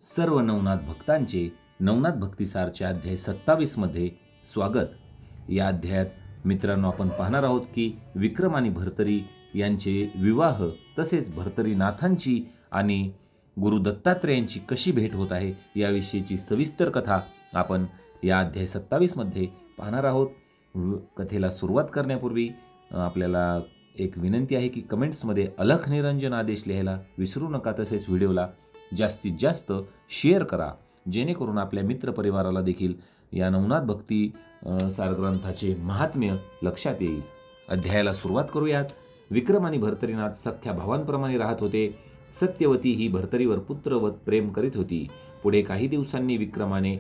सर्व नवनाथ भक्तांचे नवनाथ भक्तिसारच्या अध्याय 27 मध्ये स्वागत। या अध्यायात मित्रांनो आपण पाहणार आहोत की विक्रम आणि भर्तरी यांचे विवाह तसेच भर्तरीनाथांची आणि गुरु दत्तात्रेयांची कशी भेट होत आहे याविषयीची सविस्तर कथा आपण या अध्याय 27 मध्ये पाहणार आहोत। कथेला सुरुवात करण्यापूर्वी आपल्याला एक विनंती आहे की कमेंट्समध्ये अलख निरंजन आदेश लिहायला विसरू नका। तसेच व्हिडिओला जास्तीत जास्त शेअर करा जेणेकरून आपल्या मित्रपरिवाराला देखील या नवनाथ भक्ती सार ग्रंथाचे महात्म्य लक्षात येईल। अध्यायाला सुरुवात करूयात। विक्रम आणि भर्तरीनाथ सख्या भावांप्रमाणे राहत होते। सत्यवती ही भर्तरीवर पुत्रवत प्रेम करीत होती। पुढे काही दिवसांनी विक्रमाने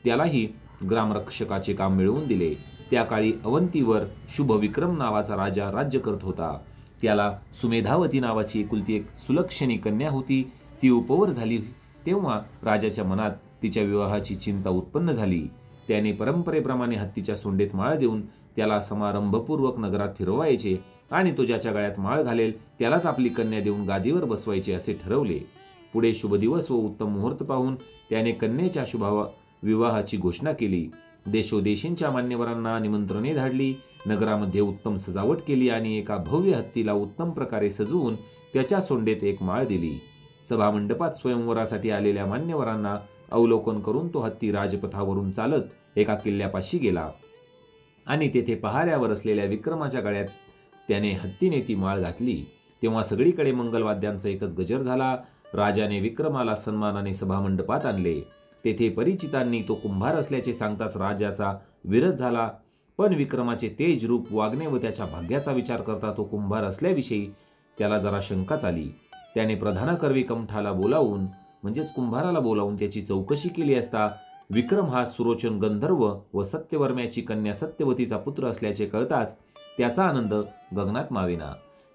त्यालाही ग्रामरक्षकाचे काम मिळवून दिले। त्या काळी अवंतीवर शुभ विक्रम नावाचा राजा राज्य करत होता। त्याला सुमेधावती नावाची एकुलती एक सुलक्षणी कन्या होती। ती उपवर झाली तेव्हा राजाच्या मनात तिच्या विवाहाची चिंता उत्पन्न झाली। त्याने परंपरेप्रमाणे हत्तीच्या सोंडेत माळ देऊन त्याला समारंभपूर्वक नगरात फिरवायचे आणि तो ज्याच्या गळ्यात माळ घालेल त्यालाच आपली कन्या देऊन गादीवर बसवायचे असे ठरवले। पुढे शुभ दिवस व उत्तम मुहूर्त पाहून त्याने कन्येच्या विवाहाची घोषणा केली। देशोदेशींच्या मान्यवरांना निमंत्रणे धाडली। नगरामध्ये उत्तम सजावट केली आणि एका भव्य हत्तीला उत्तम प्रकारे सजवून त्याच्या सोंडेत एक माळ दिली। सभामंडपात स्वयंवरासाठी आलेल्या मान्यवरांना अवलोकन करून तो हत्ती राजपथावरून चालत एका किल्ल्यापाशी गेला आणि तेथे पहाऱ्यावर असलेल्या विक्रमाच्या गळ्यात त्याने हत्तीने ती माळ घातली। तेव्हा सगळीकडे मंगलवाद्यांचा एकच गजर झाला। राजाने विक्रमाला सन्मानाने सभामंडपात आणले। तेथे परिचितांनी तो कुंभार असल्याचे सांगताच राजाचा विरस झाला। पण विक्रमाचे तेज रूप वागणे व त्याच्या भाग्याचा विचार करता तो कुंभार असल्याविषयी त्याला जरा शंकाच आली। त्याने प्रधानाकरवी कमठाला बोलावून म्हणजेच कुंभाराला बोलावून त्याची चौकशी केली असता विक्रम हा सुरोचन गंधर्व व सत्यवर्म्याची कन्या सत्यवतीचा पुत्र असल्याचे कळताच त्याचा आनंद गगनात मावेना।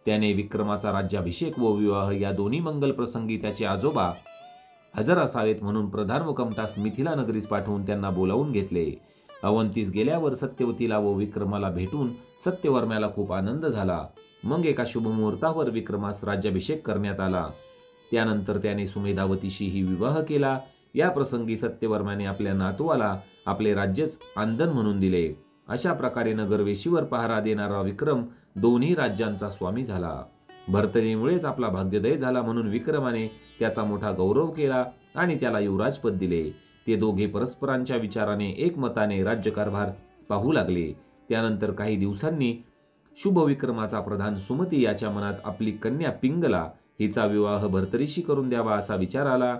त्याने विक्रमाचा राज्याभिषेक व विवाह या दोन्ही मंगल प्रसंगी त्याचे आजोबा हजर असावेत म्हणून प्रधान व कमठास मिथिला नगरीस पाठवून त्यांना बोलावून घेतले। अवंतीस गेल्यावर सत्यवतीला व विक्रमाला भेटून सत्यवर्म्याला खूप आनंद झाला। मग एका शुभमुहूर्तावर विक्रमास राज्याभिषेक करण्यात आला। त्यानंतर त्याने सुमेधावतीशीही विवाह केला। या प्रसंगी सत्यवर्म्याने आपल्या नातवाला आपले राज्यच आंदन म्हणून दिले। अशा प्रकारे नगरवेशीवर पहारा देणारा विक्रम दोन्ही राज्यांचा स्वामी झाला। भर्तरीमुळेच आपला भाग्योदय झाला म्हणून विक्रमाने त्याचा मोठा गौरव केला आणि त्याला युवराजपद दिले। ते दोघे परस्परांच्या विचाराने एकमताने राज्यकारभार पाहू लागले। त्यानंतर काही दिवसांनी शुभ विक्रमाचा प्रधान सुमती याच्या मनात आपली कन्या पिंगला हिचा विवाह भर्तरीशी करून द्यावा असा विचार आला।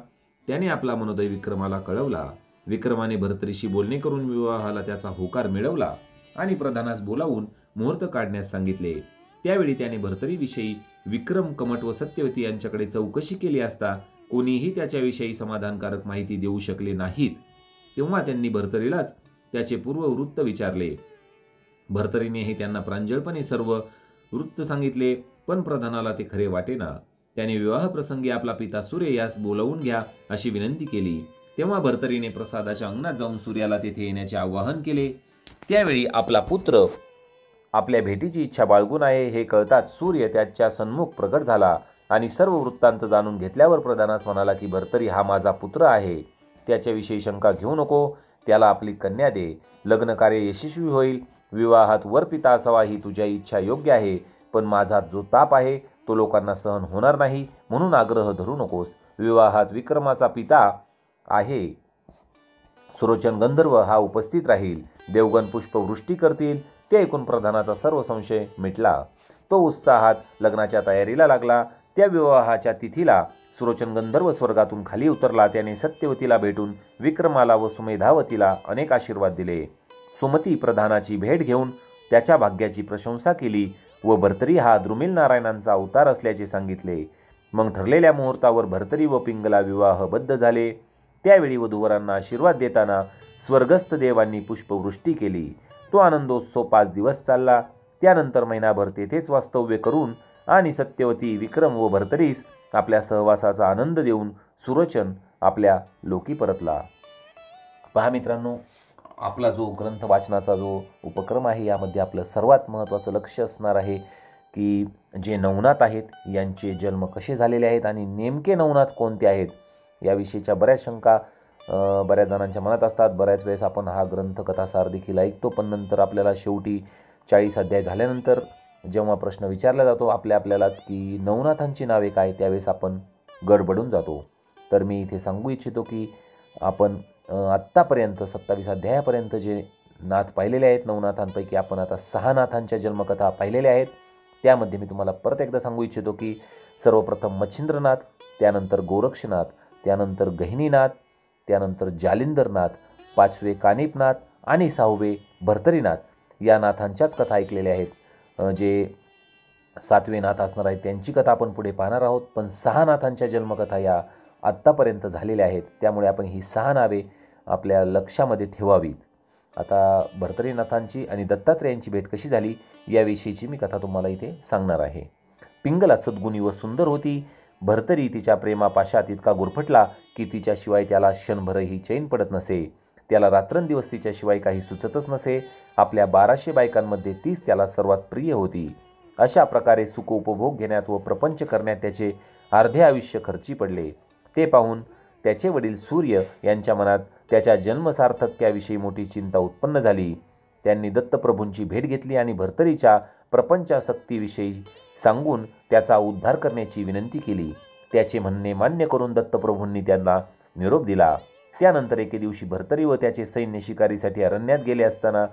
त्याने आपला मनोदय विक्रमाला कळवला। विक्रमाने भर्तरीशी बोलणे करून विवाहाला त्याचा होकार मिळवला आणि प्रधानास बोलावून मुहूर्त काढण्यास सांगितले। त्यावेळी त्याने भर्तरीविषयी विक्रम कमठ व सत्यवती यांच्याकडे चौकशी केली असता कोणीही त्याच्याविषयी समाधानकारक माहिती देऊ शकले नाहीत। तेव्हा त्यांनी भर्तरीलाच त्याचे पूर्ववृत्त विचारले। भर्तरीने हे त्यांना प्रांजळपणे सर्व वृत्त सांगितले, पण प्रधानाला ते खरे वाटेना। त्याने विवाह प्रसंगी आपला पिता सूर्य यास बोलावून घ्या अशी विनंती केली। तेव्हा भर्तरीने प्रसादाच्या अंगणात जाऊन सूर्याला तेथे येण्याचे आवाहन केले। त्यावेळी आपला पुत्र आपल्या भेटीची इच्छा बाळगून आहे हे कळताच सूर्य त्याच्या सन्मुख प्रकट झाला आणि सर्व वृत्तांत जाणून घेतल्यावर प्रधानास म्हणाला की भर्तरी हा माझा पुत्र आहे, त्याच्याविषयी शंका घेऊ नको, त्याला आपली कन्या दे, लग्नकार्य यशस्वी होईल। विवाहात वर पिता असावा ही तुझ्या इच्छा योग्य आहे, पण माझा जो ताप आहे तो लोकांना सहन होणार नाही म्हणून आग्रह धरू नकोस। विवाहात विक्रमाचा पिता आहे सुरोचन गंधर्व हा उपस्थित राहील। देवगण पुष्पवृष्टी करतील। ते ऐकून प्रधानाचा सर्व संशय मिटला। तो उत्साहात लग्नाच्या तयारीला लागला। त्या विवाहाच्या तिथीला सुरोचन गंधर्व स्वर्गातून खाली उतरला। त्याने सत्यवतीला भेटून विक्रमाला व सुमेधावतीला अनेक आशीर्वाद दिले। सुमती प्रधानाची भेट घेऊन त्याच्या भाग्याची प्रशंसा केली व भर्तरी हा द्रुमिल नारायणांचा अवतार असल्याचे सांगितले। मग ठरलेल्या मुहूर्तावर भर्तरी व पिंगला विवाहबद्ध झाले। त्यावेळी वधूवरांना आशीर्वाद देताना स्वर्गस्थ देवांनी पुष्पवृष्टी केली। तो आनंदोत्सव 5 दिवस चालला। त्यानंतर महिनाभर तेथेच वास्तव्य करून आणि सत्यवती विक्रम व भर्तरीस आपल्या सहवासाचा आनंद देऊन सुरोचन आपल्या लोकी परतला। पहा मित्रांनो, आपला जो ग्रंथ वाचनाचा जो उपक्रम आहे यामध्ये आपलं सर्वात महत्त्वाचं लक्ष असणार आहे की जे नवनाथ आहेत यांचे जन्म कसे झालेले आहेत आणि नेमके नवनाथ कोणते आहेत याविषयीच्या बऱ्याच शंका बऱ्याच जणांच्या मनात असतात. बऱ्याच वेळेस आपण हा ग्रंथ कथासार देखील ऐकतो, पण नंतर आपल्याला शेवटी 40 अध्याय झाल्यानंतर जेव्हा प्रश्न विचारला जातो आपल्यालाच की नवनाथांची नावे काय, त्यावेळेस आपण गडबडून जातो. तर मी इथे सांगू इच्छितो की आपण आत्तापर्यंत 27 अध्यायापर्यंत जे नाथ पाहिलेले आहेत नवनाथांपैकी आपण आता 6 नाथांच्या जन्मकथा पाहिलेल्या आहेत. त्यामध्ये मी तुम्हाला परत एकदा सांगू इच्छितो की सर्वप्रथम मच्छिंद्रनाथ, त्यानंतर गोरक्षनाथ, त्यानंतर गहिनीनाथ, त्यानंतर जालिंदरनाथ, 5वे कानिपनाथ आणि 6वे भर्तरीनाथ या नाथांच्याच कथा ऐकलेल्या आहेत. जे 7वे नाथ असणार आहेत त्यांची कथा आपण पुढे पाहणार आहोत. पण 6 नाथांच्या जन्मकथा या आत्तापर्यंत झालेल्या आहेत, त्यामुळे आपण ही 6 नावे आपल्या लक्षामध्ये ठेवावीत. आता भर्तरीनाथांची आणि दत्तात्रेयांची भेट कशी झाली याविषयीची मी कथा तुम्हाला इथे सांगणार आहे. पिंगला सद्गुणी व सुंदर होती. भर्तरी तिच्या प्रेमापाशात इतका गुरफटला की तिच्याशिवाय त्याला क्षणभरही चैन पडत नसे. त्याला रात्रंदिवस तिच्याशिवाय काही सुचतच नसे. आपल्या 1200 बायकांमध्ये तीच त्याला सर्वात प्रिय होती. अशा प्रकारे सुख उपभोग घेण्यात व प्रपंच करण्यात त्याचे अर्धे आयुष्य खर्ची पडले. ते पाहून त्याचे वडील सूर्य यांच्या मनात त्याच्या जन्मसार्थक्याविषयी मोठी चिंता उत्पन्न झाली. त्यांनी दत्तप्रभूंची भेट घेतली आणि भर्तरीच्या प्रपंचासक्तीविषयी सांगून त्याचा उद्धार करण्याची विनंती केली. त्याचे म्हणणे मान्य करून दत्तप्रभूंनी त्यांना निरोप दिला. त्यानंतर एके दिवशी भर्तरी व त्याचे सैन्य शिकारीसाठी अरण्यात गेले असताना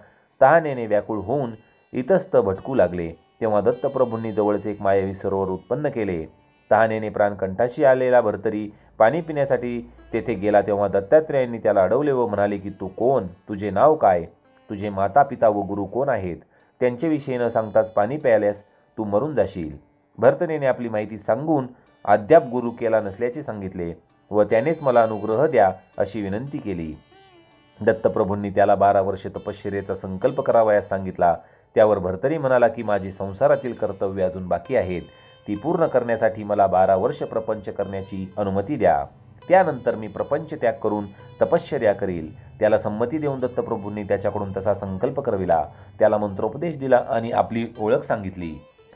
तहानेने व्याकुळ होऊन इतस्त भटकू लागले. तेव्हा दत्तप्रभूंनी जवळचे एक मायावी सरोवर उत्पन्न केले. तहानेने प्राणकंठाशी आलेला भर्तरी पाणी पिण्यासाठी तेथे गेला. तेव्हा दत्तात्रेयांनी त्याला अडवले व म्हणाले की तू कोण, तुझे नाव काय, तुझे माता पिता व गुरु कोण आहेत, त्यांच्याविषयी न सांगताच पाणी प्यायल्यास तू मरून जाशील. भर्तरीने आपली माहिती सांगून अद्याप गुरु केला नसल्याचे सांगितले व त्यानेच मला अनुग्रह द्या अशी विनंती केली. दत्तप्रभूंनी त्याला 12 वर्षे तपश्चर्येचा संकल्प करावयास सांगितला. त्यावर भर्तरी म्हणाला की माझी संसारातील कर्तव्य अजून बाकी आहेत, ती पूर्ण करण्यासाठी मला 12 वर्ष प्रपंच करण्याची अनुमती द्या. त्यानंतर मी प्रपंच त्याग करून तपश्चर्या करील. त्याला संमती देऊन दत्तप्रभूंनी त्याच्याकडून तसा संकल्प करविला. त्याला मंत्रोपदेश दिला आणि आपली ओळख सांगितली.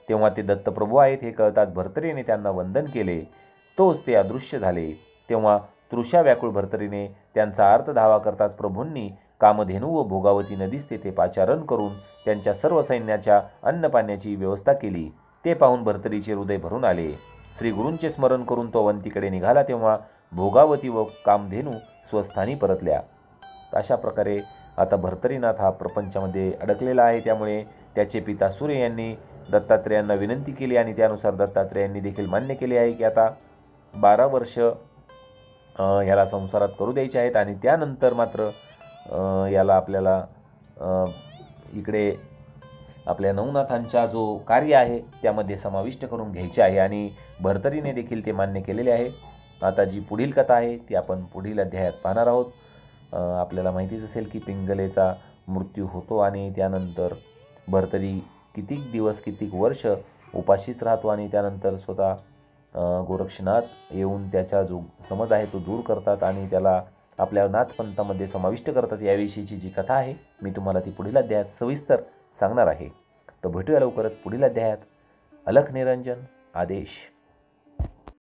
तेव्हा ते दत्तप्रभू आहेत हे कळताच भर्तरीने त्यांना वंदन केले. तोच ते अदृश्य झाले. तेव्हा तृषा व्याकुळ भर्तरीने त्यांचा अर्थ धावा करताच प्रभूंनी कामधेनू व भोगावती नदीस तेथे पाचारण करून त्यांच्या सर्व सैन्याच्या अन्नपाण्याची व्यवस्था केली. ते पाहून भर्तरीचे हृदय भरून आले. श्री गुरूंचे स्मरण करून तो अवंतीकडे निघाला. तेव्हा भोगावती व कामधेनू स्वस्थानी परतल्या. अशा प्रकारे आता भर्तरीनाथ हा प्रपंचामध्ये अडकलेला आहे. त्यामुळे त्याचे पिता सूर्य यांनी दत्तात्रेयांना विनंती केली आणि त्यानुसार दत्तात्रेयांनी देखील मान्य केले आहे की आता 12 वर्ष याला संसारात करू द्यायचे आहेत आणि त्यानंतर मात्र याला आपल्याला इकडे आपल्या नवनाथांचा जो कार्य आहे त्यामध्ये समाविष्ट करून घ्यायचे आहे आणि भर्तरीने देखील ते मान्य केलेले आहे. आता जी पुढील कथा आहे ती आपण पुढील अध्यायात पाहणार आहोत. आपल्याला माहितीच असेल की पिंगलेचा मृत्यू होतो आणि त्यानंतर भर्तरी कितीक दिवस कितीक वर्ष उपाशीच राहतो आणि त्यानंतर स्वतः गोरक्षनाथ येऊन त्याचा जो समज आहे तो दूर करतात आणि त्याला आपल्या नाथपंथामध्ये समाविष्ट करतात. याविषयीची जी कथा आहे मी तुम्हाला ती पुढील अध्यायात सविस्तर सांगणार आहे. तर भेटूया लवकरच पुढील अध्यायात. अलख निरंजन आदेश.